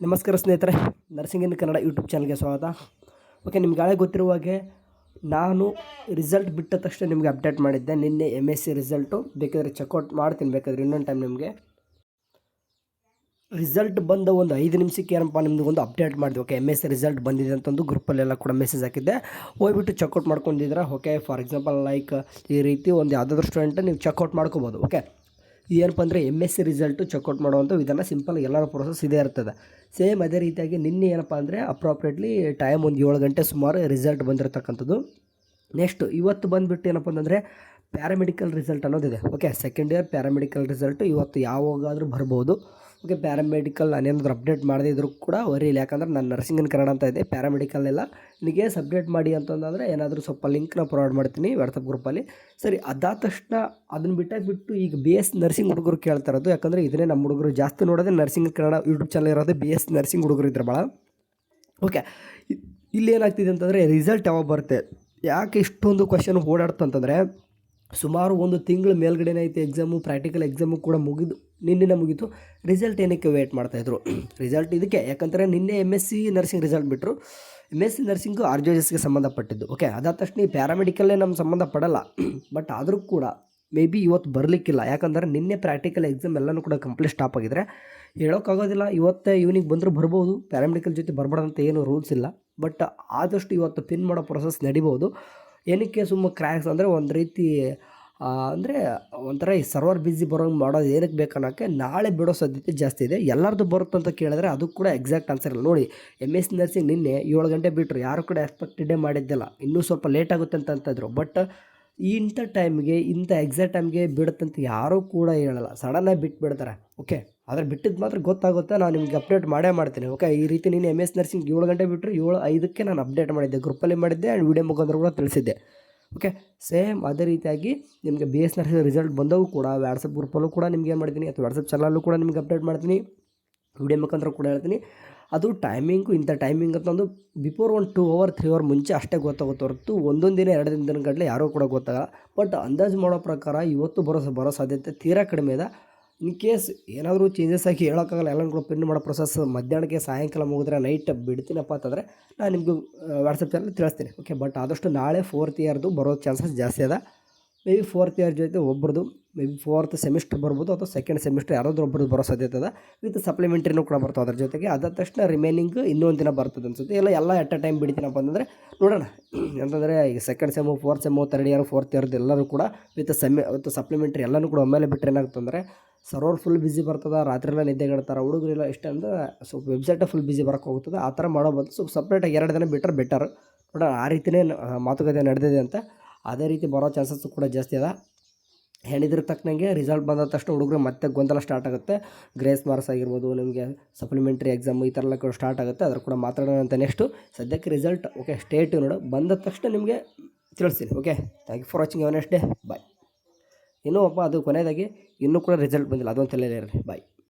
ನಮಸ್ಕಾರ ಸ್ನೇಹಿತರೆ, ನರ್ಸಿಂಗ್ ಇನ್ ಕನ್ನಡ ಯೂಟ್ಯೂಬ್ ಚಾನಲ್ಗೆ ಸ್ವಾಗತ. ಓಕೆ, ನಿಮ್ಗೆ ಹಳೆ ಗೊತ್ತಿರುವ ಹಾಗೆ ನಾನು ರಿಸಲ್ಟ್ ಬಿಟ್ಟ ತಕ್ಷಣ ನಿಮಗೆ ಅಪ್ಡೇಟ್ ಮಾಡಿದ್ದೆ. ನಿನ್ನೆ MSc ರಿಸಲ್ಟು ಬೇಕಾದರೆ ಚೆಕ್ಔಟ್ ಮಾಡ್ತೀನಿ, ಬೇಕಾದರೆ ಇನ್ನೊಂದು ಟೈಮ್ ನಿಮಗೆ ರಿಸಲ್ಟ್ ಬಂದ ಒಂದು 5 ನಿಮಿಷಕ್ಕೆ ಏನಪ್ಪ ನಿಮ್ದು ಒಂದು ಅಪ್ಡೇಟ್ ಮಾಡಿದೆ. ಓಕೆ, MSc ರಿಸಲ್ಟ್ ಬಂದಿದೆ ಅಂತಂದು ಗ್ರೂಪಲ್ಲೆಲ್ಲ ಕೂಡ ಮೆಸೇಜ್ ಹಾಕಿದ್ದೆ. ಹೋಗ್ಬಿಟ್ಟು ಚೆಕ್ಔಟ್ ಮಾಡ್ಕೊಂಡಿದ್ರೆ ಓಕೆ. ಫಾರ್ ಎಕ್ಸಾಂಪಲ್ ಲೈಕ್ ಈ ರೀತಿ ಒಂದು ಯಾವುದಾದ್ರೂ ಸ್ಟೂಡೆಂಟ್ ನೀವು ಚೆಕ್ಔಟ್ ಮಾಡ್ಕೋಬೋದು. ಓಕೆ, ಏನಪ್ಪ ಅಂದರೆ MSc ರಿಸಲ್ಟು ಚೆಕ್ಔಟ್ ಮಾಡುವಂಥ ವಿಧಾನ ಸಿಂಪಲ್, ಎಲ್ಲರ ಪ್ರೊಸೆಸ್ ಇದೇ ಇರ್ತದೆ. ಸೇಮ್ ಅದೇ ರೀತಿಯಾಗಿ ನಿನ್ನೆ ಏನಪ್ಪ ಅಂದರೆ ಅಪ್ರಾಪ್ರಿಯೇಟ್ಲಿ ಟೈಮ್ ಒಂದು 7 ಗಂಟೆ ಸುಮಾರು ರಿಸಲ್ಟ್ ಬಂದಿರತಕ್ಕಂಥದ್ದು. ನೆಕ್ಸ್ಟ್ ಇವತ್ತು ಬಂದುಬಿಟ್ಟು ಏನಪ್ಪ ಅಂತಂದರೆ ಪ್ಯಾರಾಮೆಡಿಕಲ್ ರಿಸಲ್ಟ್ ಅನ್ನೋದಿದೆ. Okay, second year paramedical result ಇವತ್ತು ಯಾವಾಗಾದರೂ ಬರ್ಬೋದು. ಓಕೆ, ಪ್ಯಾರಾಮೆಡಿಕಲ್ ನಾನೇನಾದರೂ ಅಪ್ಡೇಟ್ ಮಾಡದೇ ಇದ್ರೂ ಕೂಡ ವರಿಯಿಲ್ಲ, ಯಾಕಂದ್ರೆ ನಾನು ನರ್ಸಿಂಗ್ ಇನ್ ಕನ್ನಡ ಅಂತ ಇದೆ. ಪ್ಯಾರಾಮೆಡಿಕಲ್ ಎಲ್ಲ ನಿಮಗೆ ಸಬ್ಮಿಟ್ ಮಾಡಿ ಅಂತಂದರೆ ಏನಾದರೂ ಸ್ವಲ್ಪ ಲಿಂಕ್ನ ಪ್ರೊವೈಡ್ ಮಾಡ್ತೀನಿ ವಾಟ್ಸಪ್ ಗ್ರೂಪಲ್ಲಿ. ಸರಿ, ಅದಾದ ತಕ್ಷಣ ಅದನ್ನು ಬಿಟ್ಟು ಈಗ BS ನರ್ಸಿಂಗ್ ಹುಡುಗರು ಕೇಳ್ತಾ ಇರೋದು, ಯಾಕಂದರೆ ಇದನ್ನೇ ನಮ್ಮ ಹುಡುಗರು ಜಾಸ್ತಿ ನೋಡೋದೇ ನರ್ಸಿಂಗ್ ಕನ್ನಡ ಯೂಟ್ಯೂಬ್ ಚಾನಲ್ ಇರೋದು BS ನರ್ಸಿಂಗ್ ಹುಡುಗರು ಇದ್ರೆ ಭಾಳ. ಓಕೆ, ಇಲ್ಲಿ ಏನಾಗ್ತಿದೆ ಅಂತಂದರೆ ರಿಸಲ್ಟ್ ಯಾವಾಗ ಬರುತ್ತೆ, ಯಾಕೆ ಇಷ್ಟೊಂದು ಕ್ವಶನ್ ಓಡಾಡ್ತಂತಂದರೆ ಸುಮಾರು ಒಂದು ತಿಂಗಳ ಮೇಲ್ಗಡೆನೇ ಐತೆ ಎಕ್ಸಾಮು. ಪ್ರಾಕ್ಟಿಕಲ್ ಎಕ್ಸಾಮು ಕೂಡ ನಿನ್ನೆ ಮುಗೀತು. ರಿಸಲ್ಟ್ ಏನಕ್ಕೆ ವೇಟ್ ಮಾಡ್ತಾಯಿದ್ರು? ರಿಸಲ್ಟ್ ಇದಕ್ಕೆ, ಯಾಕಂದರೆ ನಿನ್ನೆ MSc ನರ್ಸಿಂಗ್ ರಿಸಲ್ಟ್ ಬಿಟ್ಟರು. MSc ನರ್ಸಿಂಗು RJSಗೆ ಸಂಬಂಧಪಟ್ಟಿದ್ದು. ಓಕೆ, ಅದಾದ ತಕ್ಷಣ ಈ ಪ್ಯಾರಾಮೆಡಿಕಲ್ಲೇ ನಮ್ಗೆ ಸಂಬಂಧಪಡಲ್ಲ. ಬಟ್ ಆದರೂ ಕೂಡ ಮೇ ಬಿ ಇವತ್ತು ಬರಲಿಕ್ಕಿಲ್ಲ, ಯಾಕಂದರೆ ನಿನ್ನೆ ಪ್ರಾಕ್ಟಿಕಲ್ ಎಕ್ಸಾಮ್ ಎಲ್ಲನೂ ಕೂಡ ಕಂಪ್ಲೀಟ್ ಸ್ಟಾಪ್ ಆಗಿದ್ರೆ ಹೇಳೋಕ್ಕಾಗೋದಿಲ್ಲ. ಇವತ್ತೇ ಈವ್ನಿಂಗ್ ಬಂದರೂ ಬರ್ಬೋದು, ಪ್ಯಾರಾಮೆಡಿಕಲ್ ಜೊತೆ ಬರಬಾರ್ದಂತ ಏನು ರೂಲ್ಸ್ ಇಲ್ಲ. ಬಟ್ ಆದಷ್ಟು ಇವತ್ತು ಪಿನ್ ಮಾಡೋ ಪ್ರೊಸೆಸ್ ನಡಿಬೋದು. ಏನಕ್ಕೆ ಸುಮ್ಮನೆ ಕ್ರ್ಯಾಕ್ಸ್ ಅಂದರೆ ಒಂದು ರೀತಿ ಅಂದರೆ ಒಂಥರ ಈ ಸರ್ವರ್ ಬಿಸಿ ಬರೋಂಗೆ ಮಾಡೋದು ಏನಕ್ಕೆ ಬೇಕನ್ನೋಕ್ಕೆ ನಾಳೆ ಬಿಡೋ ಸಾಧ್ಯತೆ ಜಾಸ್ತಿ ಇದೆ. ಎಲ್ಲರದ್ದು ಬರುತ್ತಂತ ಕೇಳಿದ್ರೆ ಅದು ಕೂಡ ಎಕ್ಸಾಕ್ಟ್ ಆನ್ಸರ್ ಇಲ್ಲ. ನೋಡಿ, MSc ನರ್ಸಿಂಗ್ ನಿನ್ನೆ 7 ಗಂಟೆ ಬಿಟ್ಟರು, ಯಾರು ಕೂಡ ಎಕ್ಸ್ಪೆಕ್ಟೆಡೇ ಮಾಡಿದ್ದಿಲ್ಲ, ಇನ್ನೂ ಸ್ವಲ್ಪ ಲೇಟ್ ಆಗುತ್ತೆ ಅಂತಂತಿದ್ರು. ಬಟ್ ಇಂಥ ಟೈಮ್ಗೆ ಇಂಥ ಎಕ್ಸಾಕ್ಟ್ ಟೈಮ್ಗೆ ಬಿಡುತ್ತಂತ ಯಾರೂ ಕೂಡ ಹೇಳಲ್ಲ, ಸಡನ್ನಾಗಿ ಬಿಟ್ಬಿಡ್ತಾರೆ. ಓಕೆ, ಆದರೆ ಬಿಟ್ಟಿದ್ದು ಮಾತ್ರ ಗೊತ್ತಾಗುತ್ತೆ, ನಾನು ನಿಮಗೆ ಅಪ್ಡೇಟ್ ಮಾಡೇ ಮಾಡ್ತೀನಿ. ಓಕೆ, ಈ ರೀತಿ ನೀನು MSc ನರ್ಸಿಂಗ್ 7 ಗಂಟೆ ಬಿಟ್ಟರು 7:05ಕ್ಕೆ ನಾನು ಅಪ್ಡೇಟ್ ಮಾಡಿದ್ದೆ, ಗ್ರೂಪಲ್ಲಿ ಮಾಡಿದ್ದೆ ಆ್ಯಂಡ್ ವಿಡಿಯೋ ಮುಖಾಂತರ ಕೂಡ ತಿಳಿಸಿದ್ದೆ. ಓಕೆ, ಸೇಮ್ ಅದೇ ರೀತಿಯಾಗಿ ನಿಮಗೆ BS ನರ್ಸಿಂಗ್ ರಿಸಲ್ಟ್ ಬಂದವು ಕೂಡ ವಾಟ್ಸಪ್ ಗ್ರೂಪಲ್ಲೂ ಕೂಡ ನಿಮ್ಗೆ ಏನು ಮಾಡ್ತೀನಿ, ಅಥವಾ ವಾಟ್ಸಪ್ ಚಾನಲಲ್ಲೂ ಕೂಡ ನಿಮ್ಗೆ ಅಪ್ಡೇಟ್ ಮಾಡ್ತೀನಿ, ವಿಡಿಯೋ ಮುಖಾಂತರ ಕೂಡ ಹೇಳ್ತೀನಿ. ಅದು ಟೈಮಿಂಗು ಇಂಥ ಟೈಮಿಂಗ್ ಅಂತಂದು ಬಿಫೋರ್ 1 2 ಅವರ್ 3 ಅವರ್ ಮುಂಚೆ ಅಷ್ಟೇ ಗೊತ್ತಾಗುತ್ತೆ ಹೊರತು ಒಂದೊಂದು ದಿನ 2 ದಿನ ಗಂಟಲೆ ಯಾರೂ ಕೂಡ ಗೊತ್ತಾಗಲ್ಲ. ಬಟ್ ಅಂದಾಜು ಮಾಡೋ ಪ್ರಕಾರ ಇವತ್ತು ಬರೋ ಸಾಧ್ಯತೆ ತೀರಾ ಕಡಿಮೆ ಇದೆ. ಇನ್ ಕೇಸ್ ಏನಾದರೂ ಚೇಂಜಸ್ ಆಗಿ ಹೇಳೋಕ್ಕಾಗಲ್ಲ, ಎಲ್ಲ ಕೂಡ ಪಿನ್ ಮಾಡೋ ಪ್ರೊಸೆಸ್ ಮಧ್ಯಾಹ್ನಕ್ಕೆ ಸಾಯಂಕಾಲ ಮುಗಿದ್ರೆ ನೈಟ್ ಬಿಡ್ತೀನಪ್ಪ ಅಂತಂದರೆ ನಾನು ನಿಮಗೂ ವಾಟ್ಸಪ್ ಚಾನಲ್ ತಿಳಿಸ್ತೀನಿ. ಓಕೆ, ಬಟ್ ಆದಷ್ಟು ನಾಳೆ 4th ಇಯರ್ದು ಬರೋ ಚಾನ್ಸಸ್ ಜಾಸ್ತಿ ಅದ. ಮೇ ಬಿ 4th ಇಯರ್ ಜೊತೆ ಒಬ್ಬರದು ಮೇ ಬಿ 4th ಸೆಮಿಸ್ಟರ್ ಬರ್ಬೋದು, ಅಥವಾ 2nd ಸೆಮಿಸ್ಟರ್ ಯಾರಾದರೂ ಒಬ್ಬರದ್ದು ಬರೋ ಸಾಧ್ಯತೆ ಅದ. ವಿತ್ ಸಪ್ಲಿಮೆಂಟ್ರಿನೂ ಕೂಡ ಬರ್ತವೆ ಅದ್ರ ಜೊತೆಗೆ. ಅದಾದ ತಕ್ಷಣ ರಿಮೈನಿಂಗ್ ಇನ್ನೊಂದು ದಿನ ಬರ್ತದೆ ಅನ್ಸುತ್ತೆ. ಎಲ್ಲ ಎಟ್ ಅ ಟೈಮ್ ಬಿಡ್ತೀನಪ್ಪ ಅಂತಂದರೆ ನೋಡೋಣ. ಅಂತಂದರೆ ಈಗ 2nd sem 4th sem 3rd year 4th ಇಯರ್ದು ಎಲ್ಲರೂ ಕೂಡ ವಿತ್ ಸಪ್ಲಿಮೆಂಟ್ರಿ ಎಲ್ಲನೂ ಕೂಡ ಒಮ್ಮೆಲೆ ಬಿಟ್ಟರೆ ಏನಾಗ್ತಂದರೆ ಸರ್ವರ್ ಫುಲ್ ಬಿಸಿ ಬರ್ತದೆ, ರಾತ್ರಿಯೆಲ್ಲ ನಿದ್ದೆಗೆಡ್ತಾರೆ ಹುಡುಗರೆಲ್ಲ. ಇಷ್ಟ ಅಂದರೆ ಸ್ವಲ್ಪ ವೆಬ್ಸೈಟೇ ಫುಲ್ ಬಿಸಿ ಬರೋಕ್ಕೆ ಹೋಗ್ತದೆ. ಆ ಥರ ಮಾಡೋ ಬದಲು ಸ್ವಲ್ಪ ಸಪ್ರೇಟಾಗಿ 2 ದಿನ ಬಿಟ್ಟರೆ ಬೆಟರ್. ನೋಡೋಣ, ಆ ರೀತಿಯೇ ಮಾತುಕತೆ ನಡೆದಿದೆ ಅಂತ. ಅದೇ ರೀತಿ ಬರೋ ಚಾನ್ಸಸ್ಸು ಕೂಡ ಜಾಸ್ತಿ ಅದ. ಹೇಳಿದ್ರ ತಕ್ಕನಂಗೆ ರಿಸಲ್ಟ್ ಬಂದ ತಕ್ಷಣ ಹುಡುಗರು ಮತ್ತೆ ಗೊಂದಲ ಸ್ಟಾರ್ಟ್ ಆಗುತ್ತೆ. ಗ್ರೇಸ್ ಮಾರ್ಕ್ಸ್ ಆಗಿರ್ಬೋದು, ನಿಮಗೆ ಸಪ್ಲಿಮೆಂಟ್ರಿ ಎಕ್ಸಾಮ್ ಈ ಥರ ಎಲ್ಲ ಕೂಡ ಸ್ಟಾರ್ಟ್ ಆಗುತ್ತೆ. ಅದ್ರ ಕೂಡ ಮಾತಾಡೋಣ ಅಂತ. ನೆಕ್ಸ್ಟು ಸದ್ಯಕ್ಕೆ ರಿಸಲ್ಟ್ ಓಕೆ ಸ್ಟೇಟ್ ನೋಡು, ಬಂದ ತಕ್ಷಣ ನಿಮಗೆ ತಿಳಿಸ್ತೀನಿ. Okay, thank you for watching. Have a nice day. Bye. ಇನ್ನೂ ಅದು ಕೊನೆಯದಾಗಿ ಇನ್ನೂ ಕೂಡ ರಿಸಲ್ಟ್ ಬಂದಿಲ್ಲ, ಅದೊಂದು ತಲೆಯಲ್ಲೇ ಇರಲಿ. ಬಾಯ್.